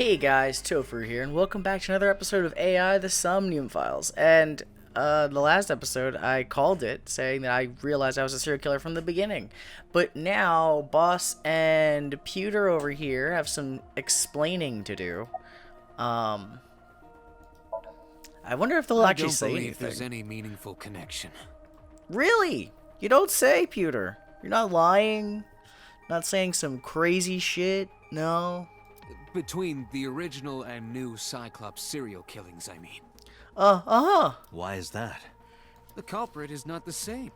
Hey guys, Tofuru here, and welcome back to another episode of AI, the Somnium Files. And the last episode, I called it, saying that I realized I was a serial killer from the beginning. But now, Boss and Pewter over here have some explaining to do. I wonder if they'll actually say anything. There's any meaningful connection. Really? You don't say, Pewter. You're not lying? Not saying some crazy shit? No? Between the original and new Cyclops serial killings, I mean. Why is that? The culprit is not the same.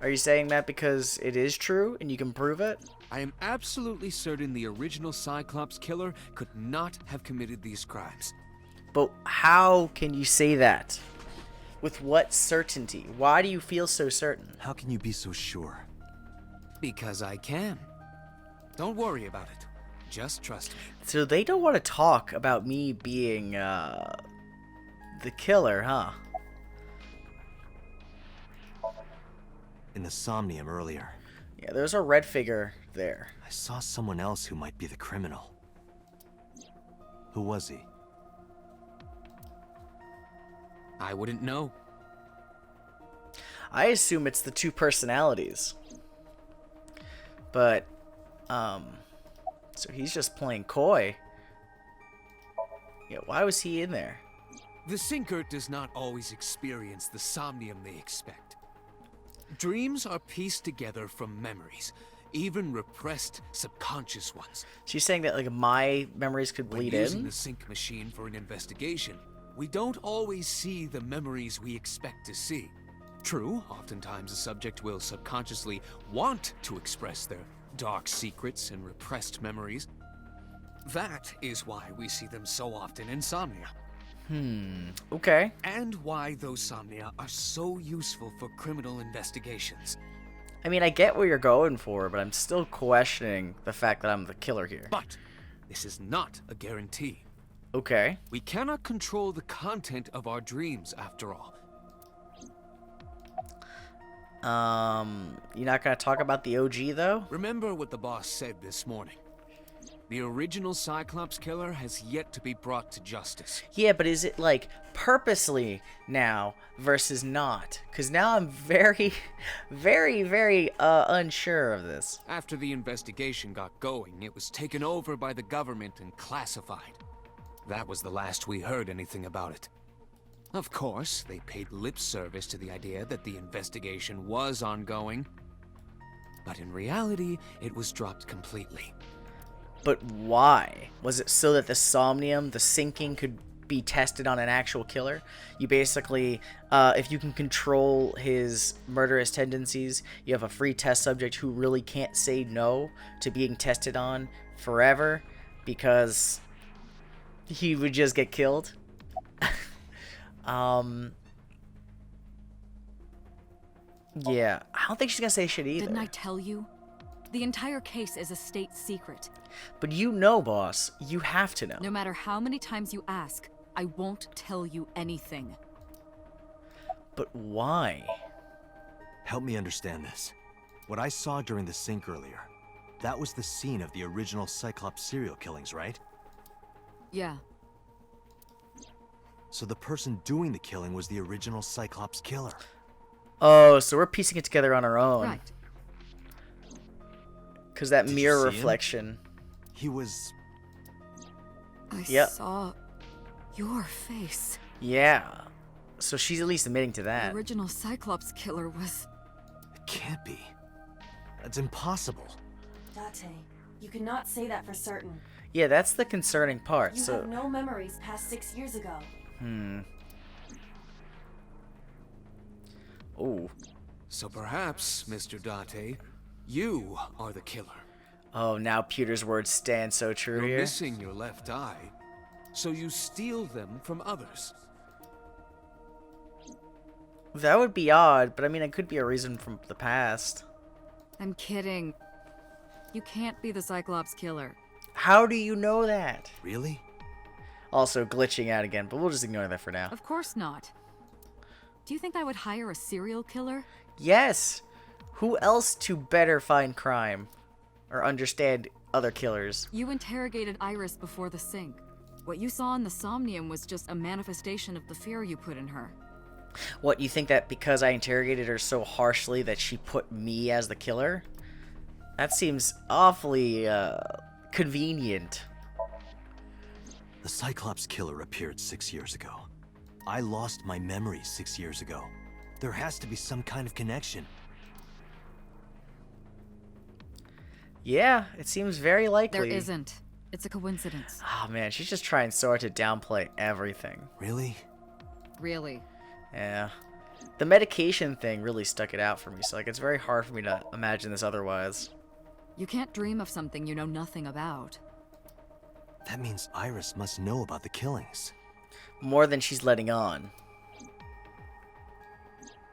Are you saying that because it is true and you can prove it? I am absolutely certain the original Cyclops killer could not have committed these crimes. But how can you say that? With what certainty? Why do you feel so certain? How can you be so sure? Because I can. Don't worry about it. Just trust me. So they don't want to talk about me being, the killer, huh? In the Somnium earlier, Yeah, there's a red figure there. I saw someone else who might be the criminal. Who was he? I wouldn't know. I assume it's the two personalities. But, so he's just playing coy. Yeah, why was he in there? The sinker does not always experience the somnium they expect. Dreams are pieced together from memories, even repressed subconscious ones. She's saying that, like, my memories could bleed When using in? the sync machine for an investigation, we don't always see the memories we expect to see. True, oftentimes a subject will subconsciously want to express their dark secrets and repressed memories. That is why we see them so often in Somnia. Okay. And why those Somnia are so useful for criminal investigations. I mean, I get what you're going for, but I'm still questioning the fact that I'm the killer here. But this is not a guarantee. Okay. We cannot control the content of our dreams, after all. You're not gonna talk about the OG, though? Remember what the boss said this morning. The original Cyclops killer has yet to be brought to justice. Yeah, but is it, like, purposely now versus not? Because now I'm very, very unsure of this. After the investigation got going, it was taken over by the government and classified. That was the last we heard anything about it. Of course, they paid lip service to the idea that the investigation was ongoing. But in reality, it was dropped completely. But why? Was it so that the Somnium, the sinking, could be tested on an actual killer? You basically, if you can control his murderous tendencies, you have a free test subject who really can't say no to being tested on forever because he would just get killed. Yeah, I don't think she's gonna say shit either. Didn't I tell you? The entire case is a state secret. But you know, boss, you have to know. No matter how many times you ask, I won't tell you anything. But why? Help me understand this. What I saw during the sync earlier, that was the scene of the original Cyclops serial killings, right? Yeah. So the person doing the killing was the original Cyclops killer. Oh, so we're piecing it together on our own. Right. Because that Did you mirror see him? reflection. He was... I Yep. saw your face. Yeah. So she's at least admitting to The that. original Cyclops killer was... It can't be. That's impossible. Date, you cannot say that for certain. Yeah, that's the concerning part. You So, have no memories past 6 years ago. oh, So perhaps, Mr. Date, you are the killer. oh, now Pewter's words stand so true You're here. missing your left eye, so you steal them from others. That would be odd, but I mean, it could be a reason from the past. I'm kidding. You can't be the Cyclops killer. How do you know that? Really? Also glitching out again, but we'll just ignore that for now. Of course not. Do you think I would hire a serial killer? Yes. Who else to better find crime or understand other killers? You interrogated Iris before the sync. What you saw in the Somnium was just a manifestation of the fear you put in her. What, you think that because I interrogated her so harshly that she put me as the killer? That seems awfully, convenient. The Cyclops killer appeared 6 years ago. I lost my memories 6 years ago. There has to be some kind of connection. Yeah, it seems very likely. There isn't. It's a coincidence. Oh man, she's just trying so hard to downplay everything. Really? Really. Yeah. The medication thing really stuck it out for me, so like it's very hard for me to imagine this otherwise. You can't dream of something you know nothing about. That means Iris must know about the killings. More than she's letting on.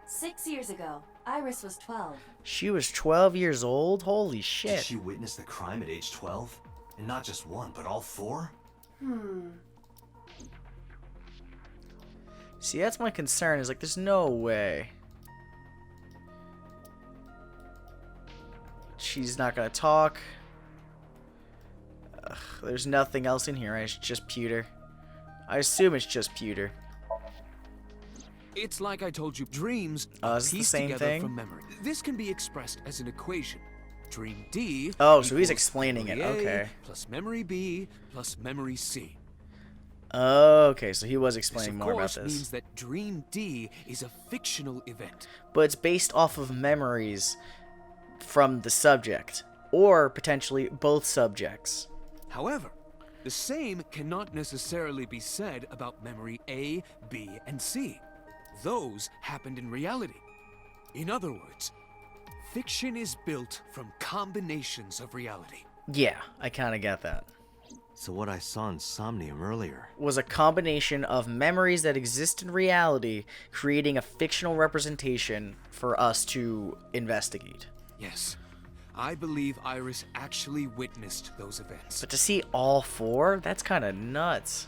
6 years ago, Iris was 12. She was 12 years old? Holy Did shit. she witness the crime at age 12? And not just one, but all four? See, that's my concern, is like, there's no way. She's not gonna talk. Ugh, there's nothing else in here, right? It's just pewter. I assume it's just pewter. It's like I told you, dreams Oh, are is it the pieced same together thing? from memory. This can be expressed as an equation. Dream D. Oh, so he's equals explaining it, memory A okay. Plus memory B plus memory C. Okay, so he was This, explaining of more about course, this. means that Dream D is a fictional event. But it's based off of memories from the subject, or potentially both subjects. However, the same cannot necessarily be said about memory A, B, and C. Those happened in reality. In other words, fiction is built from combinations of reality. Yeah, I kind of get that. So what I saw in Somnium earlier... Was a combination of memories that exist in reality, creating a fictional representation for us to investigate. Yes, I believe Iris actually witnessed those events. But to see all four, that's kind of nuts.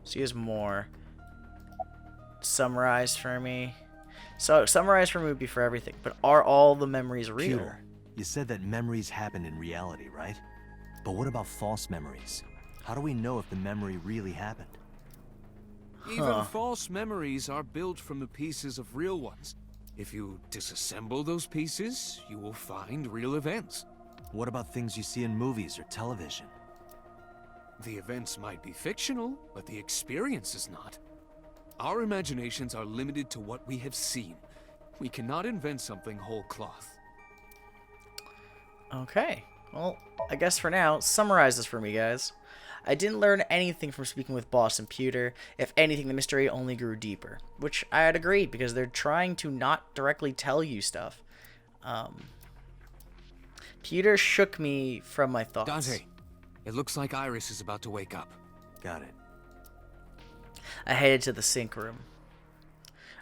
So here's more. Summarize for me. So summarize for me would be for everything, but are all the memories real? Peter, you said that memories happen in reality, right? But what about false memories? How do we know if the memory really happened? Even false memories are built from the pieces of real ones. If you disassemble those pieces, you will find real events. What about things you see in movies or television? The events might be fictional, but the experience is not. Our imaginations are limited to what we have seen. We cannot invent something whole cloth. Okay. Well, I guess for now, summarize this for me, guys. I didn't learn anything from speaking with Boss and Pewter. If anything, the mystery only grew deeper. Which I had agreed, because they're trying to not directly tell you stuff. Pewter shook me from my thoughts. Dante, it looks like Iris is about to wake up. Got it. I headed to the sink room.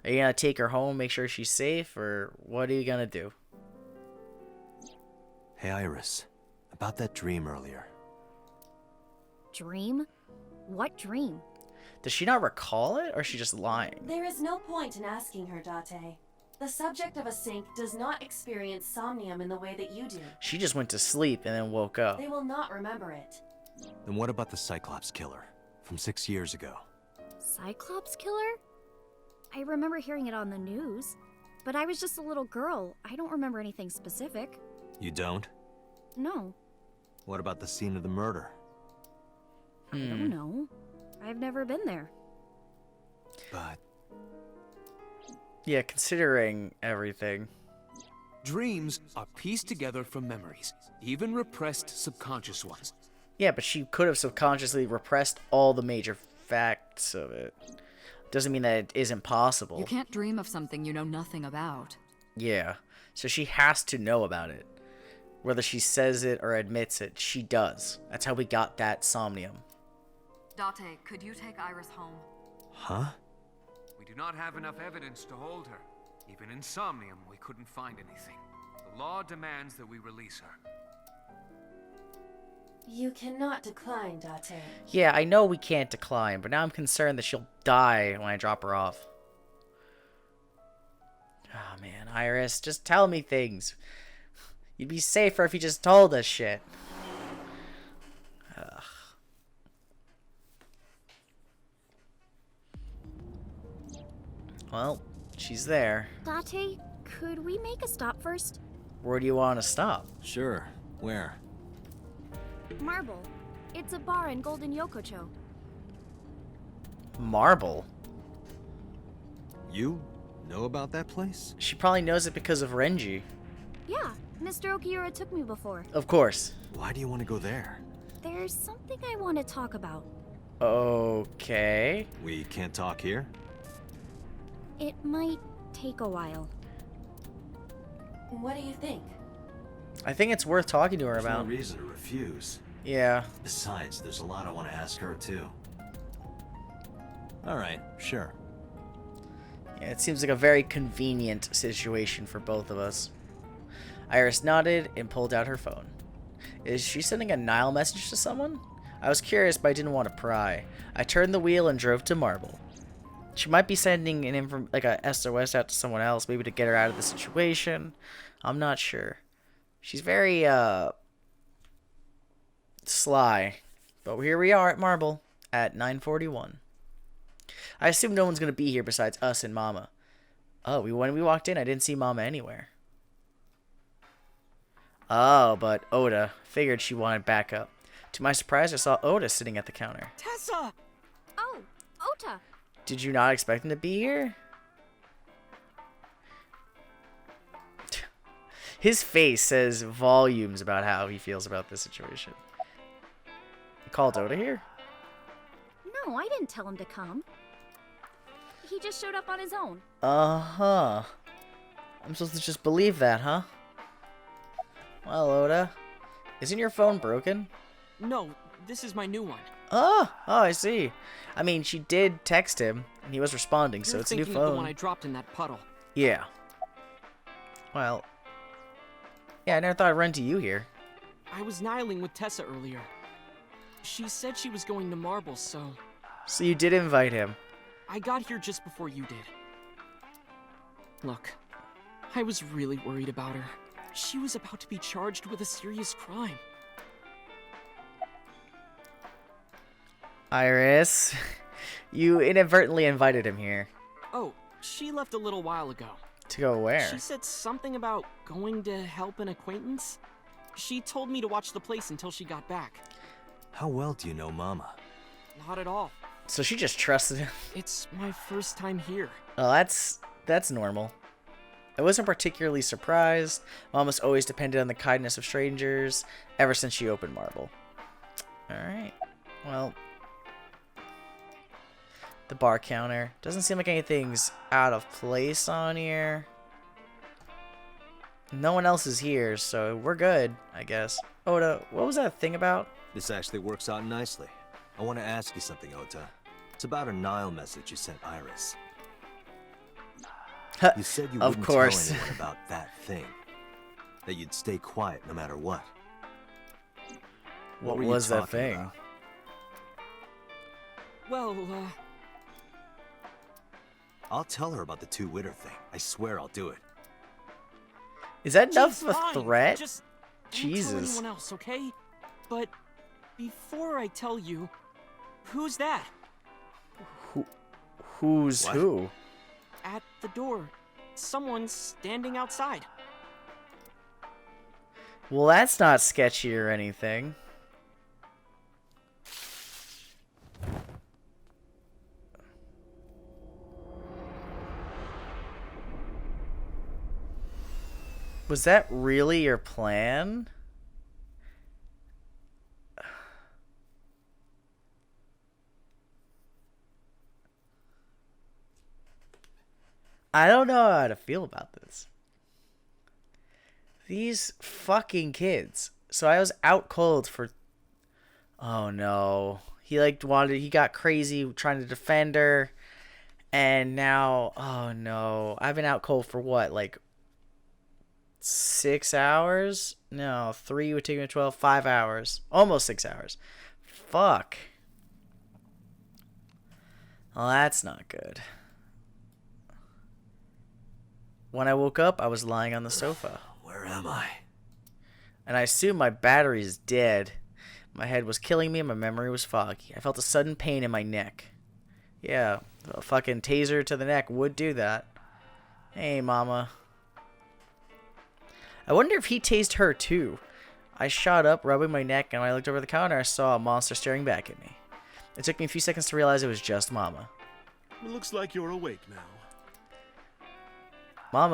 Are you gonna take her home, make sure she's safe, or what are you gonna do? Hey, Iris. About that dream earlier. Dream? What dream? Does she not recall it, or is she just lying? There is no point in asking her, Date. The subject of a sink does not experience somnium in the way that you do. She just went to sleep and then woke up. They will not remember it. Then what about the Cyclops killer from 6 years ago? Cyclops killer? I remember hearing it on the news, but I was just a little girl. I don't remember anything specific. You don't? No, What about the scene of the murder? I don't know. I've never been there. But Yeah, considering everything. Dreams are pieced together from memories, even repressed subconscious ones. Yeah, but she could have subconsciously repressed all the major facts of it. Doesn't mean that it isn't possible. You can't dream of something you know nothing about. Yeah, so she has to know about it. Whether she says it or admits it, she does. That's how we got that Somnium. Date, could you take Iris home? huh? We do not have enough evidence to hold her. Even in Somnium, we couldn't find anything. The law demands that we release her. You cannot decline, Date. Yeah, I know we can't decline, but now I'm concerned that she'll die when I drop her off. Oh man, Iris, just tell me things. You'd be safer if you just told us shit. Ugh. Well, she's there. Date, could we make a stop first? Where do you want to stop? Sure. Where? Marble. It's a bar in Golden Yokocho. Marble? You know about that place? She probably knows it because of Renji. Yeah, Mr. Okiura took me before. Of course. Why do you want to go there? There's something I want to talk about. Okay. We can't talk here? It might take a while. What do you think? I think it's worth talking to her There's about. no reason to refuse. Yeah. Besides, there's a lot I want to ask her, too. Alright, sure. Yeah, it seems like a very convenient situation for both of us. Iris nodded and pulled out her phone. Is she sending a Nile message to someone? I was curious, but I didn't want to pry. I turned the wheel and drove to Marble. She might be sending an like a SOS out to someone else, maybe to get her out of the situation. I'm not sure. She's very sly. But here we are at Marble at 9:41. I assume no one's gonna be here besides us and Mama. Oh, when we walked in, I didn't see Mama anywhere. Oh, but Oda figured she wanted backup. To my surprise, I saw Oda sitting at the counter. Tessa! Oh, Ota! Did you not expect him to be here? His face says volumes about how he feels about this situation. You called Oda here? No, I didn't tell him to come. He just showed up on his own. Uh-huh. I'm supposed to just believe that, huh? Well, Oda, isn't your phone broken? No, this is my new one. Oh, I see. I mean, she did text him, and he was responding, so You're it's a new thinking of the one phone. I dropped in that puddle. Yeah. Well, yeah, I never thought I'd run to you here. I was nihiling with Tessa earlier. She said she was going to Marble, so So you did invite him. I got here just before you did. Look, I was really worried about her. She was about to be charged with a serious crime. Iris, you inadvertently invited him here. Oh, she left a little while ago. To go where? She said something about going to help an acquaintance. She told me to watch the place until she got back. How well do you know Mama? Not at all. So she just trusted him. It's my first time here. Oh, that's normal. I wasn't particularly surprised. Mama's always depended on the kindness of strangers ever since she opened Marble. Alright. Well, the bar counter. Doesn't seem like anything's out of place on here. No one else is here, so we're good, I guess. Oda, what was that thing about? This actually works out nicely. I want to ask you something, Ota. It's about a Nile message you sent Iris. You said you Of wouldn't course. tell anyone about that thing. That you'd stay quiet no matter what. What were you was that talking thing? about? Well, I'll tell her about the two-witter thing. I swear I'll do it. Is that enough she's of a fine. threat? Just Jesus. don't tell anyone else, okay? But before I tell you, who's that? Who's What? who? At the door. Someone's standing outside. Well, that's not sketchy or anything. Was that really your plan? I don't know how to feel about this. These fucking kids. So I was out cold for... Oh no. He got crazy trying to defend her. And now, oh no. I've been out cold for what, like 6 hours? No, 3 would take me 12, 5 hours. Almost 6 hours. Fuck. Well, that's not good. When I woke up, I was lying on the sofa. Where am I? And I assumed my battery is dead. My head was killing me and my memory was foggy. I felt a sudden pain in my neck. Yeah, a fucking taser to the neck would do that. Hey, mama. I wonder if he tased her too. I shot up, rubbing my neck, and when I looked over the counter, I saw a monster staring back at me. It took me a few seconds to realize it was just Mama. It looks like you're awake now.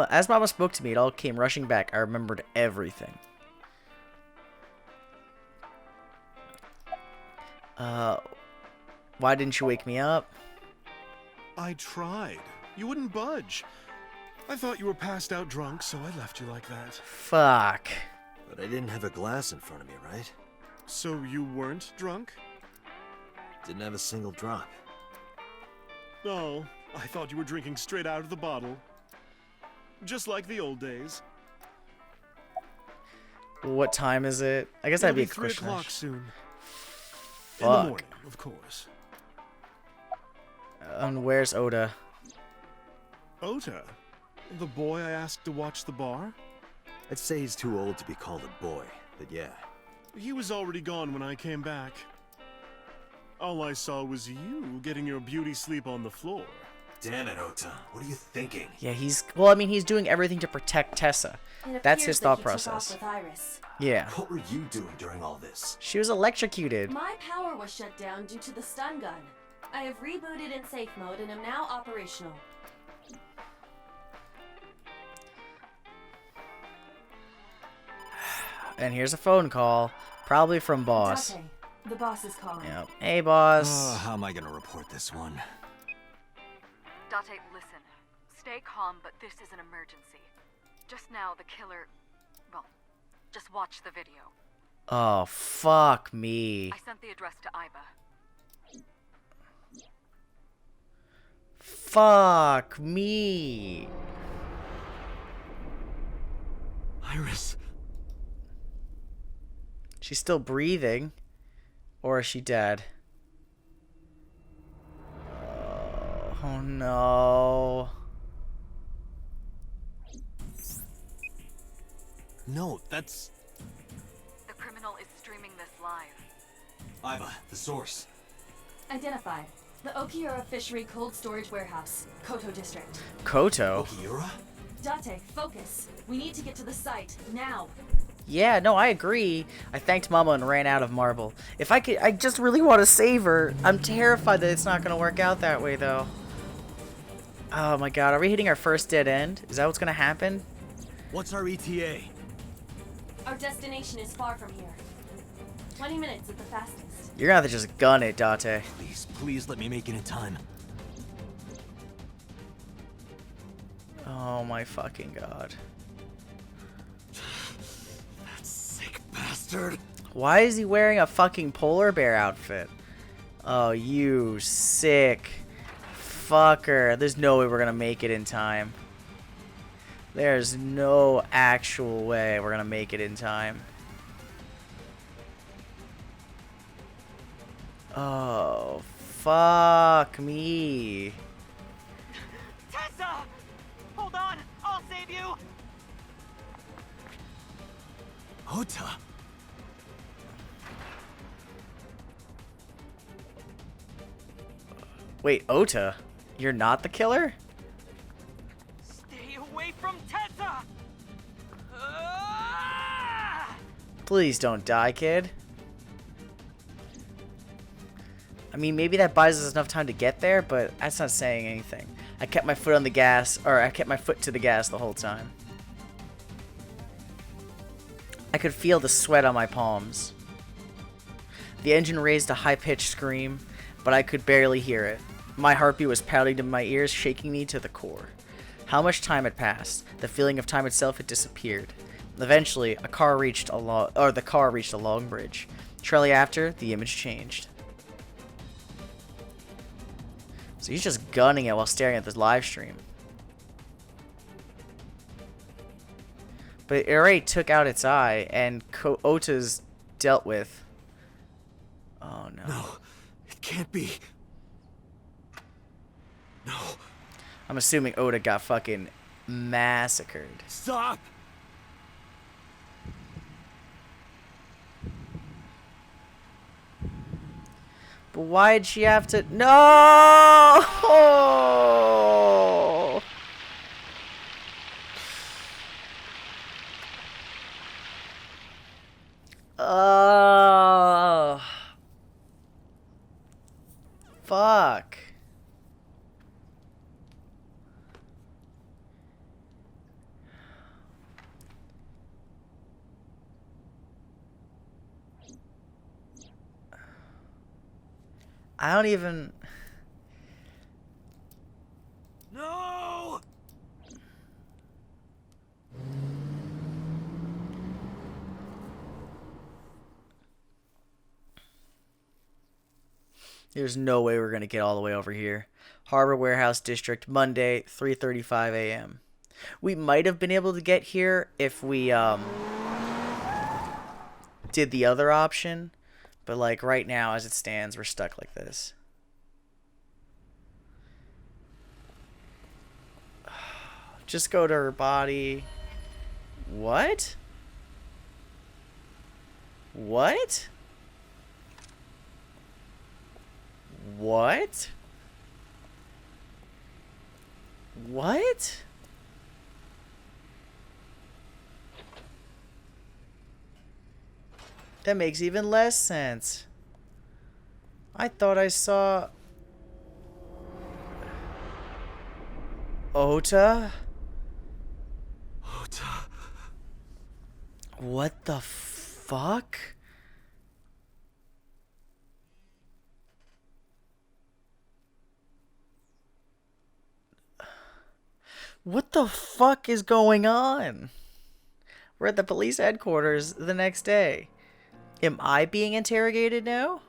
As Mama spoke to me, it all came rushing back. I remembered everything. Why didn't you wake me up? I tried. You wouldn't budge. I thought you were passed out drunk, so I left you like that. Fuck. But I didn't have a glass in front of me, right? So you weren't drunk? Didn't have a single drop. Oh, I thought you were drinking straight out of the bottle. Just like the old days. What time is it? I guess that'd be a 3 question. o'clock soon. In Fuck. the morning, of course. And where's Oda? Ota? The boy I asked to watch the bar? I'd say he's too old to be called a boy, but yeah. He was already gone when I came back. All I saw was you getting your beauty sleep on the floor. Damn it, Ota. What are you thinking? Yeah, well, I mean, he's doing everything to protect Tessa. It That's appears his that thought he took process. off with Iris. Yeah. What were you doing during all this? She was electrocuted. My power was shut down due to the stun gun. I have rebooted in safe mode and am now operational. And here's a phone call. Probably from boss. Date, the boss is calling. Yep. Hey, boss. How am I gonna report this one? Date, listen. Stay calm, but this is an emergency. Just now, the killer... Well, just watch the video. Oh, fuck me. I sent the address to Iba. Fuck me. Iris. She's still breathing. Or is she dead? Oh no. No, that's... The criminal is streaming this live. Iba, the source. Identified. The Okiura Fishery Cold Storage Warehouse, Koto District. Koto? Okiura? Date, focus. We need to get to the site, now. Yeah, no, I agree. I thanked Mama and ran out of marble. If I could, I just really want to save her. I'm terrified that it's not going to work out that way, though. Oh my god, are we hitting our first dead end? Is that what's going to happen? What's our ETA? Our destination is far from here. 20 minutes at the fastest. You're going to have to just gun it, Date. Please, please let me make it in time. Oh my fucking god. That sick bastard. Why is he wearing a fucking polar bear outfit? Oh, you sick fucker. There's no way we're gonna make it in time. There's no actual way we're gonna make it in time. Oh, fuck me. Tessa! Hold on! I'll save you! Ota. Wait, Ota? You're not the killer? Stay away from Tessa! Ah! Please don't die, kid. I mean, maybe that buys us enough time to get there, but that's not saying anything. I kept my foot on the gas, or I kept my foot to the gas the whole time. I could feel the sweat on my palms. The engine raised a high-pitched scream, but I could barely hear it. My heartbeat was pounding to my ears, shaking me to the core. How much time had passed? The feeling of time itself had disappeared. Eventually, the car reached a long bridge. Shortly after, the image changed. So he's just gunning it while staring at this live stream. But it already took out its eye, and Ota's dealt with. Oh no. No, it can't be. No. I'm assuming Ota got fucking massacred. Stop! But But why'd she have to? No! Oh. Fuck. I don't even... No! There's no way we're going to get all the way over here. Harbor Warehouse District, Monday, 3:35 a.m. We might have been able to get here if we did the other option. But like right now as it stands, we're stuck like this. Just go to her body. What? What? What? What? That makes even less sense. I thought I saw... Ota? Ota. What the fuck? What the fuck is going on? We're at the police headquarters the next day. Am I being interrogated now?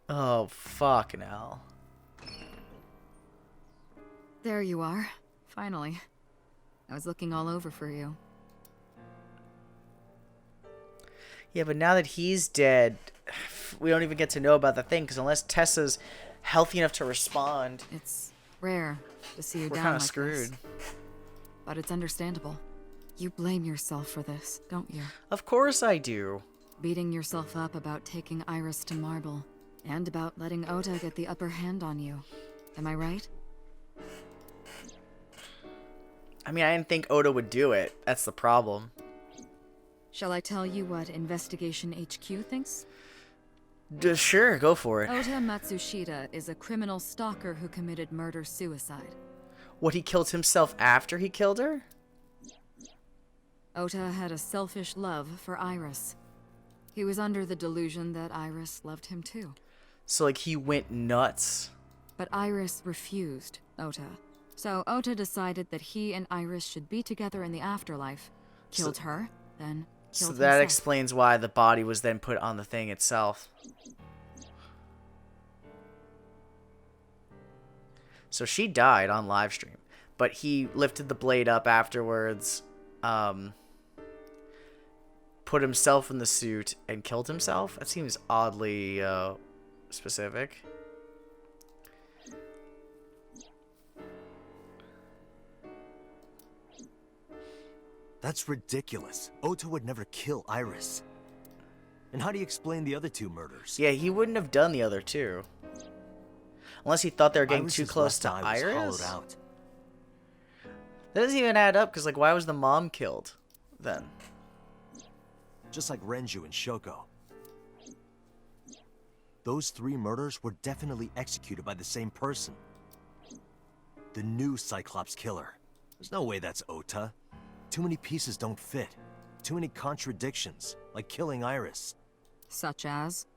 Oh, fuck no. There you are. Finally. I was looking all over for you. Yeah, but now that he's dead, we don't even get to know about the thing, because unless Tessa's healthy enough to respond... It's rare to see you we're down kind like of screwed. this. But it's understandable. You blame yourself for this, don't you? Of course I do. Beating yourself up about taking Iris to Marble, and about letting Ota get the upper hand on you. Am I right? I mean, I didn't think Ota would do it. That's the problem. Shall I tell you what Investigation HQ thinks? Sure, go for it. Ota Matsushita is a criminal stalker who committed murder-suicide. What, he killed himself after he killed her? Ota had a selfish love for Iris. He was under the delusion that Iris loved him too. So, like, he went nuts? But Iris refused Ota. So Ota decided that he and Iris should be together in the afterlife. Killed her, then killed So that himself. explains why the body was then put on the thing itself. So she died on live stream, but he lifted the blade up afterwards, put himself in the suit, and killed himself? That seems oddly specific. That's ridiculous. Ota would never kill Iris. And how do you explain the other two murders? Yeah, he wouldn't have done the other two. Unless he thought they were getting too Iris's close left to eye was Iris? hollowed out. That doesn't even add up, because, like, why was the mom killed then? Just like Renju and Shoko. Those three murders were definitely executed by the same person. The new Cyclops killer. There's no way that's Ota. Too many pieces don't fit. Too many contradictions, like killing Iris. Such as?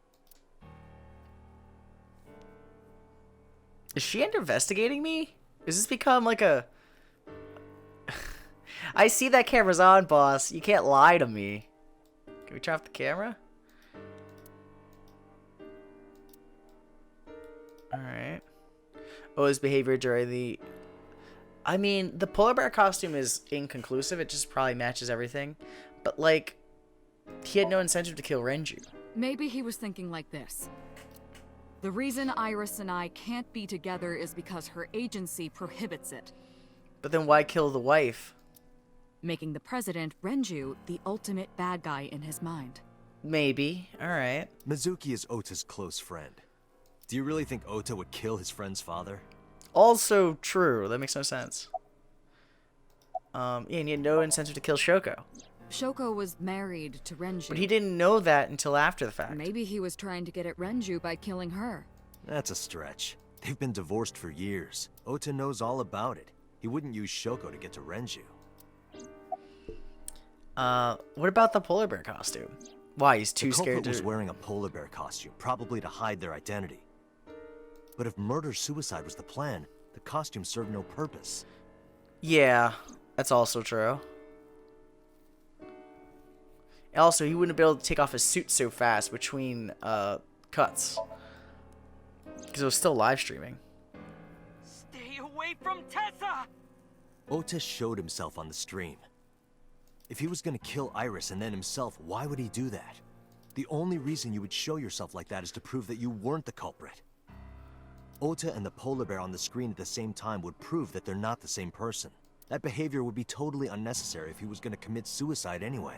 Is she investigating me? Is this become like a... I see that camera's on, boss. You can't lie to me. Can we turn off the camera? Alright. O's behavior during the... I mean, the polar bear costume is inconclusive. It just probably matches everything. But, like, he had no incentive to kill Renju. Maybe he was thinking like this. The reason Iris and I can't be together is because her agency prohibits it. But then why kill the wife? Making the president, Renju, the ultimate bad guy in his mind. Maybe. Alright. Mizuki is Ota's close friend. Do you really think Ota would kill his friend's father? Also true. That makes no sense. Yeah, and he had no incentive to kill Shoko. Shoko was married to Renju. But he didn't know that until after the fact. Maybe he was trying to get at Renju by killing her. That's a stretch. They've been divorced for years. Ota knows all about it. He wouldn't use Shoko to get to Renju. What about the polar bear costume? Why, he's too The culprit scared to... was wearing a polar bear costume, probably to hide their identity. But if murder-suicide was the plan, the costume served no purpose. Yeah, that's also true. Also, he wouldn't be able to take off his suit so fast between cuts. Because it was still live streaming. Stay away from Tessa! Ota showed himself on the stream. If he was gonna kill Iris and then himself, why would he do that? The only reason you would show yourself like that is to prove that you weren't the culprit. Ota and the polar bear on the screen at the same time would prove that they're not the same person. That behavior would be totally unnecessary if he was gonna commit suicide anyway.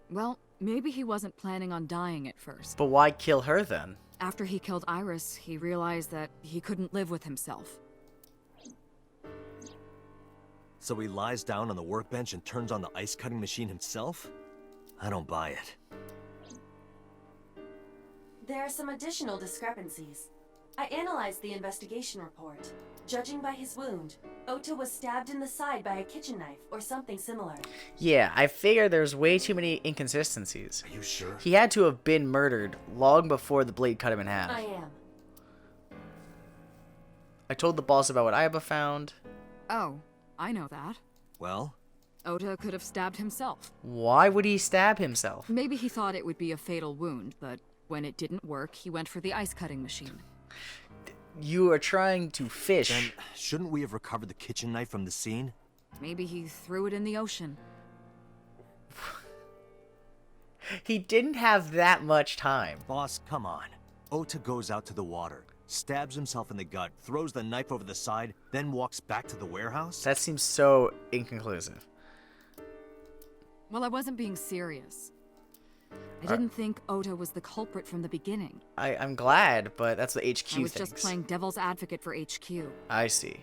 Well, maybe he wasn't planning on dying at first. But why kill her then? After he killed Iris, he realized that he couldn't live with himself. So he lies down on the workbench and turns on the ice cutting machine himself? I don't buy it. There are some additional discrepancies. I analyzed the investigation report. Judging by his wound, Ota was stabbed in the side by a kitchen knife or something similar. Yeah, I figure there's way too many inconsistencies. Are you sure? He had to have been murdered long before the blade cut him in half. I am. I told the boss about what Aiba found. Oh, I know that. Well? Ota could have stabbed himself. Why would he stab himself? Maybe he thought it would be a fatal wound, but when it didn't work, he went for the ice cutting machine. You are trying to fish. Then, shouldn't we have recovered the kitchen knife from the scene? Maybe he threw it in the ocean. He didn't have that much time. Boss, come on. Ota goes out to the water, stabs himself in the gut, throws the knife over the side, then walks back to the warehouse? That seems so inconclusive. Well, I wasn't being serious. I didn't think Ota was the culprit from the beginning. I'm glad, but that's what HQ I was thinks. just playing devil's advocate for HQ. I see.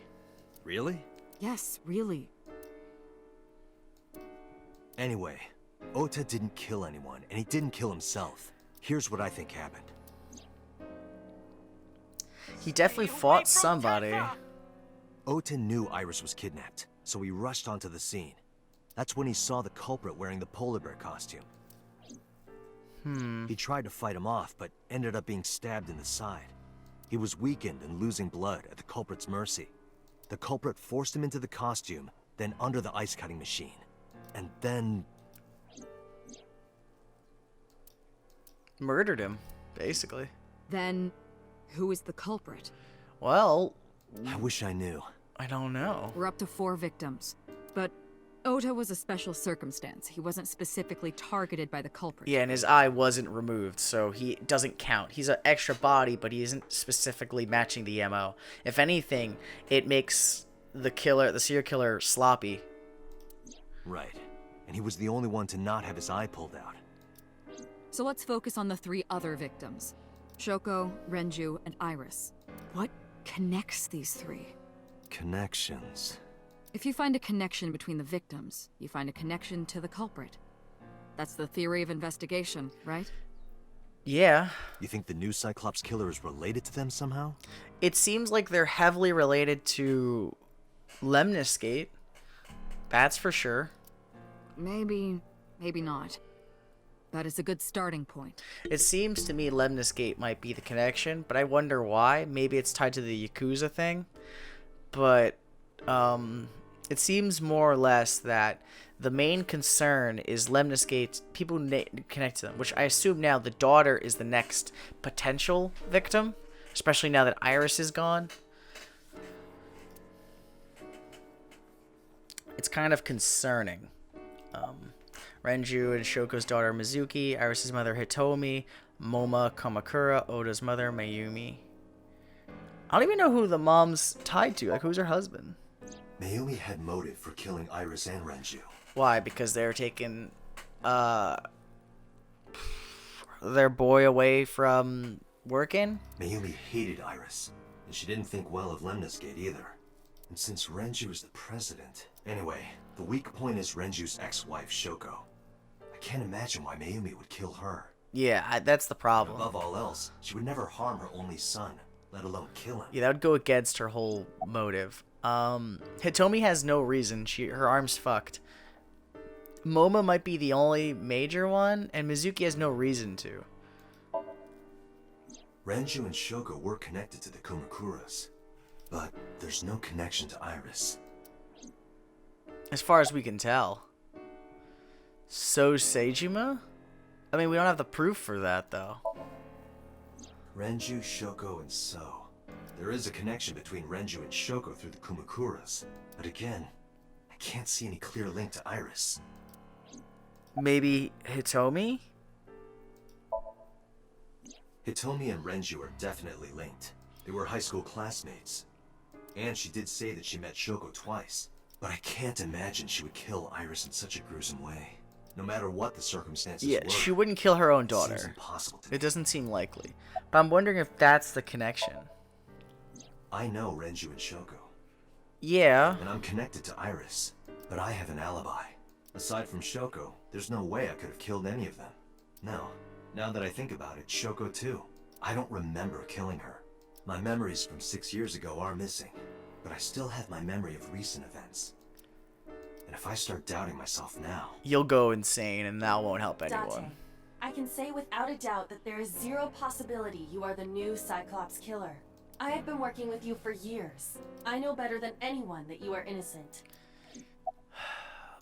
Really? Yes, really. Anyway, Ota didn't kill anyone, and he didn't kill himself. Here's what I think happened. He definitely fought somebody. Ota knew Iris was kidnapped, so he rushed onto the scene. That's when he saw the culprit wearing the polar bear costume. He tried to fight him off, but ended up being stabbed in the side. He was weakened and losing blood at the culprit's mercy. The culprit forced him into the costume, then under the ice cutting machine. And then... Murdered him, basically. Then, who is the culprit? Well, I wish I knew. I don't know. We're up to 4 victims. But Ota was a special circumstance. He wasn't specifically targeted by the culprit. Yeah, and his eye wasn't removed, so he doesn't count. He's an extra body, but he isn't specifically matching the MO. If anything, it makes the serial killer, sloppy. Right. And he was the only one to not have his eye pulled out. So let's focus on the 3 other victims. Shoko, Renju, and Iris. What connects these 3? Connections. If you find a connection between the victims, you find a connection to the culprit. That's the theory of investigation, right? Yeah. You think the new Cyclops killer is related to them somehow? It seems like they're heavily related to Lemniscate. That's for sure. Maybe not. But it's a good starting point. It seems to me Lemniscate might be the connection, but I wonder why. Maybe it's tied to the Yakuza thing. But it seems more or less that the main concern is Lemniscate's people connect to them, which I assume now the daughter is the next potential victim, especially now that Iris is gone. It's kind of concerning. Renju and Shoko's daughter Mizuki, Iris' mother Hitomi, Moma Kamakura, Oda's mother Mayumi. I don't even know who the mom's tied to. Like, who's her husband? Mayumi had motive for killing Iris and Renju. Why? Because they're taking their boy away from working? Mayumi hated Iris, and she didn't think well of Lemnis Gate either. And since Renju is the president... Anyway, the weak point is Renju's ex-wife, Shoko. I can't imagine why Mayumi would kill her. Yeah, that's the problem. Above all else, she would never harm her only son, let alone kill him. Yeah, that would go against her whole motive. Hitomi has no reason. Her arm's fucked. Moma might be the only major one, and Mizuki has no reason to. Renju and Shoko were connected to the Kumakuras, but there's no connection to Iris. As far as we can tell. So Seijima? I mean, we don't have the proof for that, though. Renju, Shoko, and So. There is a connection between Renju and Shoko through the Kumakuras, but again, I can't see any clear link to Iris. Maybe Hitomi? Hitomi and Renju are definitely linked. They were high school classmates. And she did say that she met Shoko twice. But I can't imagine she would kill Iris in such a gruesome way. No matter what the circumstances Yeah, were. she wouldn't kill her own daughter. It seems impossible to me. It doesn't seem likely. But I'm wondering if that's the connection. I know Renju and Shoko. Yeah. And I'm connected to Iris. But I have an alibi. Aside from Shoko, there's no way I could have killed any of them. No. Now that I think about it, Shoko too. I don't remember killing her. My memories from 6 years ago are missing. But I still have my memory of recent events. And if I start doubting myself now... You'll go insane, and that won't help anyone. Date, I can say without a doubt that there is zero possibility you are the new Cyclops killer. I have been working with you for years. I know better than anyone that you are innocent.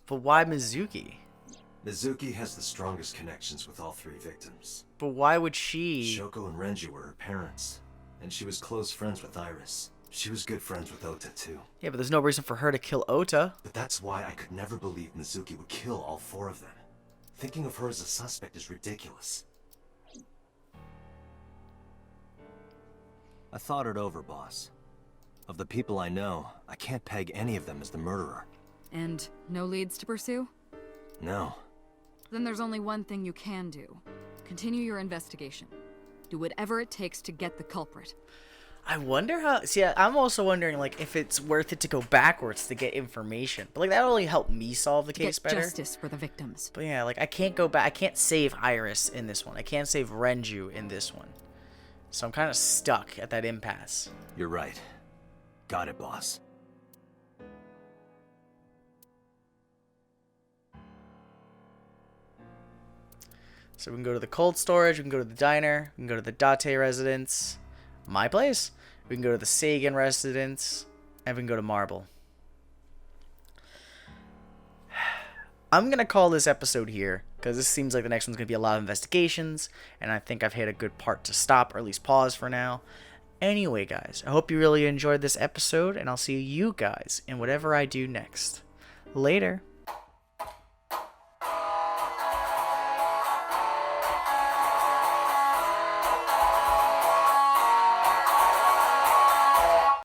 But why Mizuki? Mizuki has the strongest connections with all 3 victims. But why would she... Shoko and Renju were her parents. And she was close friends with Iris. She was good friends with Ota, too. Yeah, but there's no reason for her to kill Ota. But that's why I could never believe Mizuki would kill all 4 of them. Thinking of her as a suspect is ridiculous. I thought it over, boss. Of the people I know, I can't peg any of them as the murderer. And no leads to pursue? No. Then there's only one thing you can do. Continue your investigation. Do whatever it takes to get the culprit. I wonder how... See, I'm also wondering, like, if it's worth it to go backwards to get information. But, like, that'll only help me solve the case Get better. justice for the victims. But, yeah, like, I can't go back. I can't save Iris in this one. I can't save Renju in this one. So I'm kind of stuck at that impasse. You're right. Got it, boss. So we can go to the cold storage, we can go to the diner, we can go to the Date residence, my place, we can go to the Sagan residence, and we can go to Marble. I'm going to call this episode here, because this seems like the next one's going to be a lot of investigations, and I think I've hit a good part to stop, or at least pause for now. Anyway, guys, I hope you really enjoyed this episode, and I'll see you guys in whatever I do next. Later.